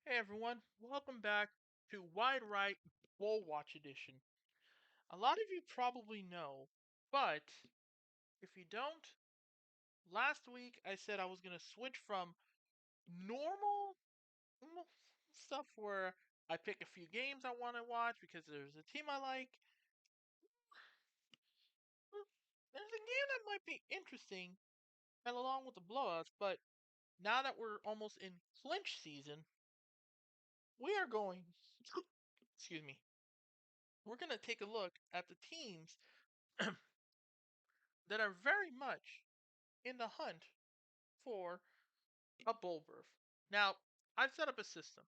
Hey everyone, welcome back to Wide Right Bowl Watch Edition. A lot of you probably know, but if you don't, last week I said I was going to switch from normal stuff where I pick a few games I want to watch because there's a team I like. There's a game that might be interesting and along with the blowouts, but now that we're almost in clinch season, we are going, excuse me, we're going to take a look at the teams that are very much in the hunt for a bowl berth. Now, I've set up a system.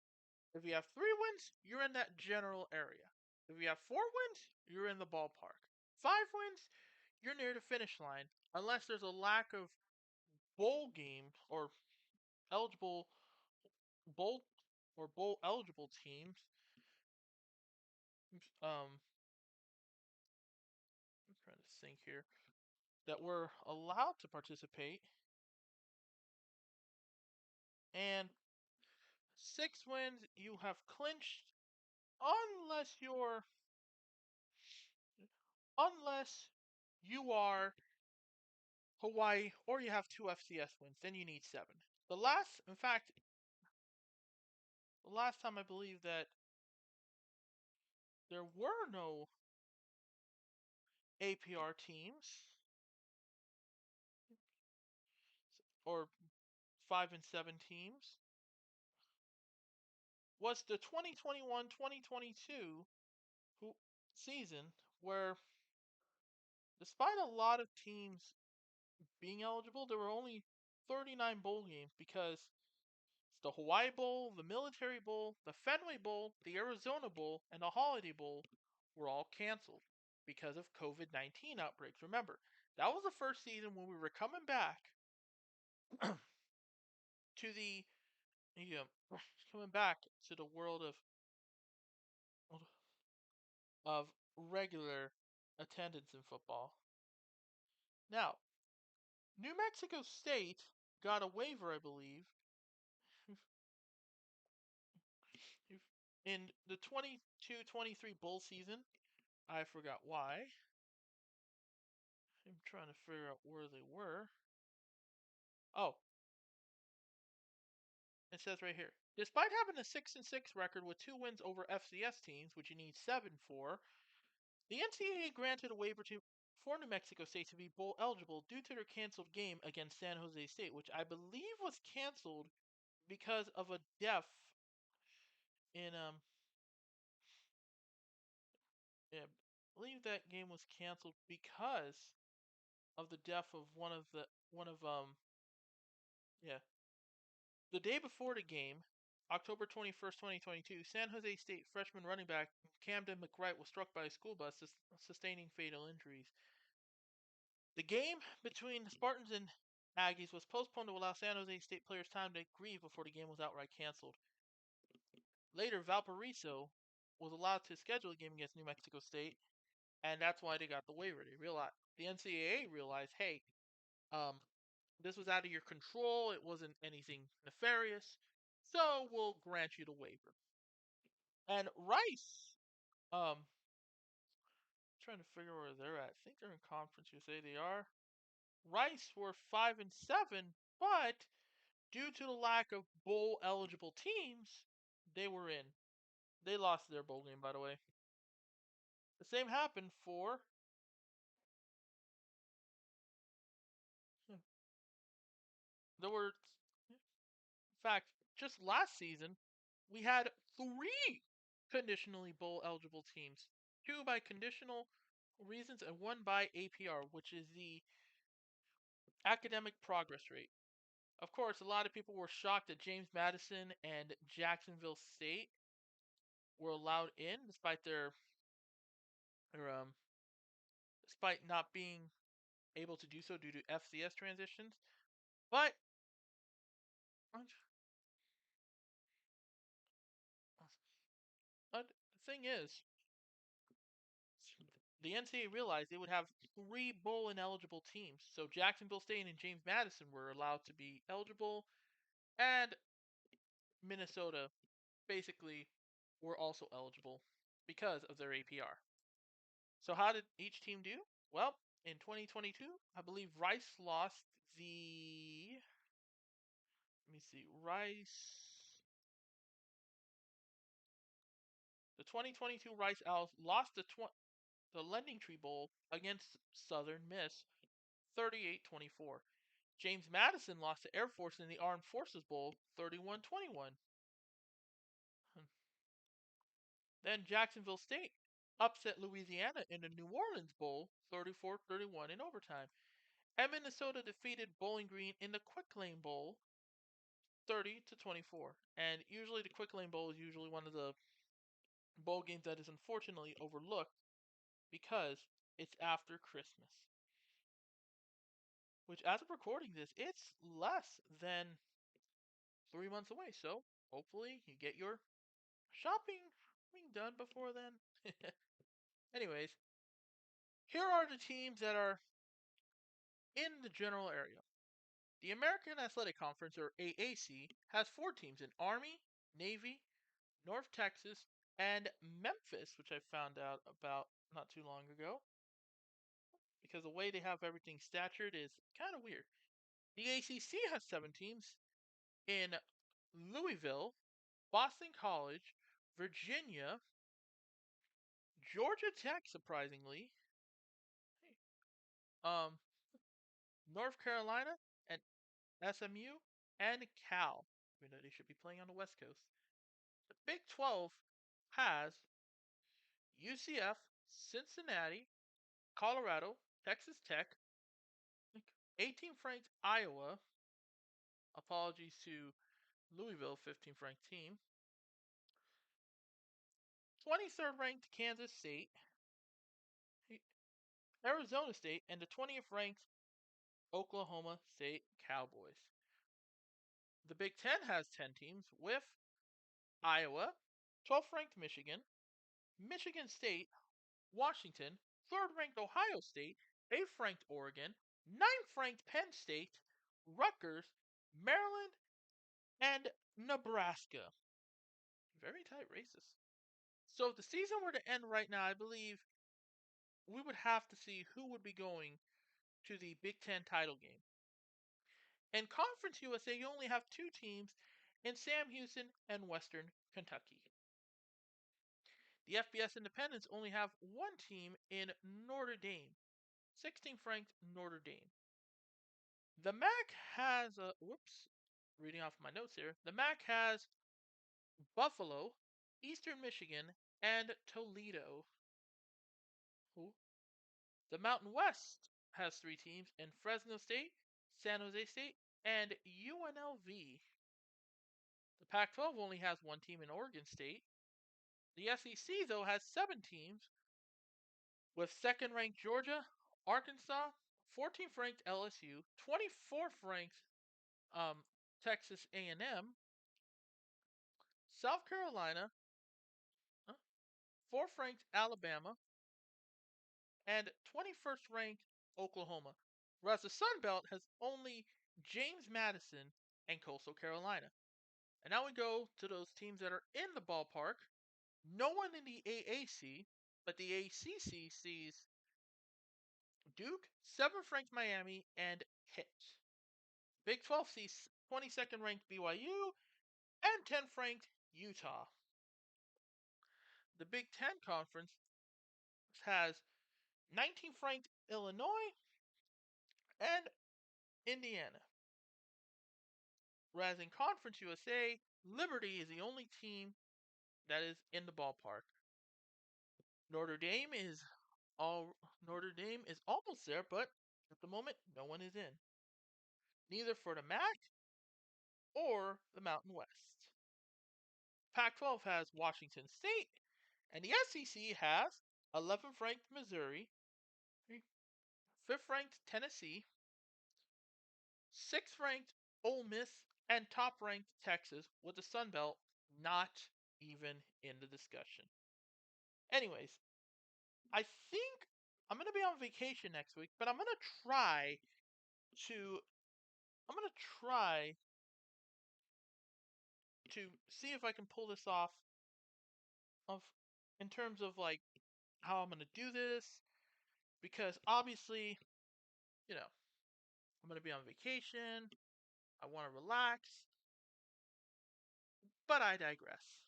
If you have 3 wins, you're in that general area. If you have 4 wins, you're in the ballpark. 5 wins, you're near the finish line, unless there's a lack of bowl games or eligible bowl bowl eligible teams. I'm trying to think here that were allowed to participate, and 6 wins you have clinched unless you're unless you are Hawaii or you have 2 FCS wins, then you need 7. In fact, the last time I believe that there were no APR teams or 5 and 7 teams was the 2021-2022 season where despite a lot of teams being eligible, there were only 39 bowl games because the Hawaii Bowl, the Military Bowl, the Fenway Bowl, the Arizona Bowl, and the Holiday Bowl were all canceled because of COVID-19 outbreaks. Remember, that was the first season when we were coming back to the coming back to the world of regular attendance in football. Now, New Mexico State got a waiver, I believe, in the 22-23 bowl season. I forgot why. I'm trying to figure out where they were. Oh, it says right here. Despite having a 6-6 record with 2 wins over FCS teams, which you need 7 for, the NCAA granted a waiver for New Mexico State to be bowl eligible due to their canceled game against San Jose State, which I believe was canceled because of a death in yeah, I believe that game was canceled because of the death of one of yeah. The day before the game, October 21st, 2022, San Jose State freshman running back Camden McWright was struck by a school bus, sustaining fatal injuries. The game between the Spartans and Aggies was postponed to allow San Jose State players time to grieve before the game was outright canceled. Later, Valparaiso was allowed to schedule a game against New Mexico State, and that's why they got the waiver. The NCAA realized, hey, um, this was out of your control. It wasn't anything nefarious, so we'll grant you the waiver. And Rice, trying to figure where they're at. I think they're in Conference USA. They are. Rice were 5-7, but due to the lack of bowl eligible teams, they were in. They lost their bowl game, by the way. The same happened for. There were, in fact, just last season, we had 3 conditionally bowl eligible teams. 2 by conditional reasons and 1 by APR, which is the academic progress rate. Of course, a lot of people were shocked that James Madison and Jacksonville State were allowed in their despite not being able to do so due to FCS transitions. But the thing is, the NCAA realized they would have 3 bowl ineligible teams. So Jacksonville State and James Madison were allowed to be eligible, and Minnesota basically were also eligible because of their APR. So how did each team do? Well, in 2022, I believe Rice lost the. Let me see. Rice. The 2022 Rice Owls lost the Lending Tree Bowl against Southern Miss 38-24. James Madison lost to Air Force in the Armed Forces Bowl 31-21. Then Jacksonville State upset Louisiana in the New Orleans Bowl 34-31 in overtime. And Minnesota defeated Bowling Green in the Quick Lane Bowl 30-24. And usually the Quick Lane Bowl is usually one of the bowl games that is unfortunately overlooked because it's after Christmas. Which, as of recording this, it's less than 3 months away. So hopefully you get your shopping done before then. Anyways, here are the teams that are in the general area. The American Athletic Conference, or AAC, has 4 teams in Army, Navy, North Texas, and Memphis, which I found out about not too long ago. Because the way they have everything statured is kind of weird. The ACC has 7 teams in Louisville, Boston College, Virginia, Georgia Tech, surprisingly, um, North Carolina, and SMU, and Cal. Even though they should be playing on the West Coast. The Big 12 has UCF, Cincinnati, Colorado, Texas Tech, 18th ranked Iowa. Apologies to Louisville, 15th ranked team. 23rd ranked Kansas State, Arizona State, and the 20th ranked Oklahoma State Cowboys. The Big Ten has 10 teams with Iowa, 12th ranked Michigan, Michigan State, Washington, 3rd ranked Ohio State, 8th ranked Oregon, 9th ranked Penn State, Rutgers, Maryland, and Nebraska. Very tight races. So if the season were to end right now, I believe we would have to see who would be going to the Big Ten title game. In Conference USA, you only have 2 teams in Sam Houston and Western Kentucky. The FBS Independents only have 1 team in Notre Dame, 16th ranked Notre Dame. The MAC has reading off my notes here. The MAC has Buffalo, Eastern Michigan, and Toledo. Ooh. The Mountain West has 3 teams in Fresno State, San Jose State, and UNLV. The Pac-12 only has 1 team in Oregon State. The SEC, though, has 7 teams, with 2nd ranked Georgia, Arkansas, 14th ranked LSU, 24th ranked Texas A&M, South Carolina, 4th ranked Alabama, and 21st ranked Oklahoma. Whereas the Sun Belt has only James Madison and Coastal Carolina. And now we go to those teams that are in the ballpark. No one in the AAC, but the ACC sees Duke, 7th ranked Miami, and Pitt. Big 12 sees 22nd ranked BYU and 10th ranked Utah. The Big 10 Conference has 19th ranked Illinois and Indiana. Whereas in Conference USA, Liberty is the only team that is in the ballpark. Notre Dame is almost there, but at the moment, no one is in. Neither for the MAC or the Mountain West. Pac-12 has Washington State, and the SEC has 11th ranked Missouri, 5th ranked Tennessee, 6th ranked Ole Miss, and top ranked Texas, with the Sun Belt not even in the discussion. Anyways, I think I'm going to be on vacation next week, but I'm going to try to to see if I can pull this off of in terms of like how I'm gonna do this, because obviously, you know, I'm gonna be on vacation. I want to relax, but I digress.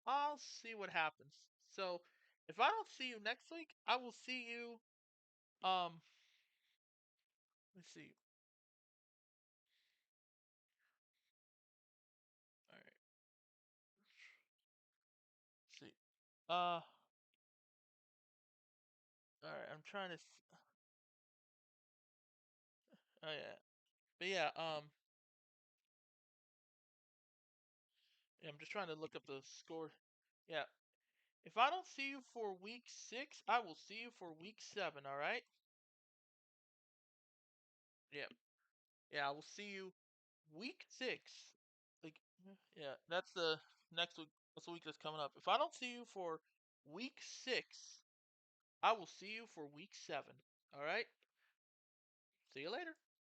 I'll see what happens. So if I don't see you next week, I will see you. Um, let's see. All right. Let's see. Uh, all right. I'm trying to. Oh yeah. But yeah. Yeah, I'm just trying to look up the score. Yeah. If I don't see you for week 6, I will see you for week 7. All right. Yeah. Yeah. I will see you week 6. Like. Yeah. That's the next week. That's the week that's coming up. If I don't see you for week 6, I will see you for week 7. All right. See you later.